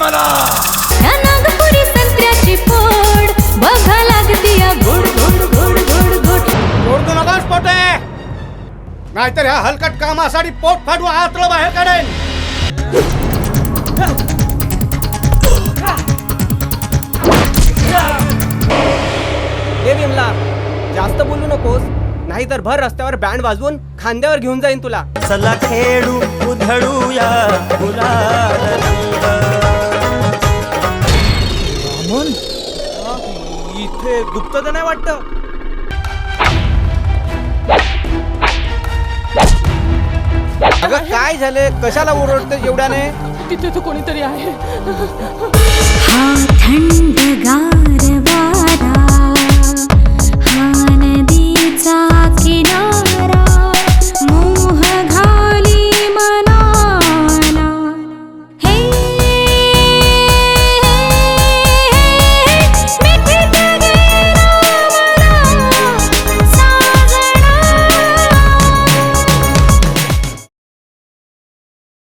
मला या नागपुरी संत्र्याची फोड बघा लागतीया गोड गोड गोड गोड गोड. सोडू नकोस पोटे, नाहीतर ह्या हलकट कामासाठी पोट फाडून आतलं बाहेर काढेन. हे विमला, जास्त बोलू नकोस, नाहीतर भर रस्त्यावर बँड वाजवून खांद्यावर घेऊन जाईन तुला. चला खेळू उधळूया गुलाल रंग. इथे गुप्त तर नाही वाटत. अगं काय झाले, कशाला ओरडते एवढ्याने? तिथे तर कोणीतरी आहे. हा थंडगार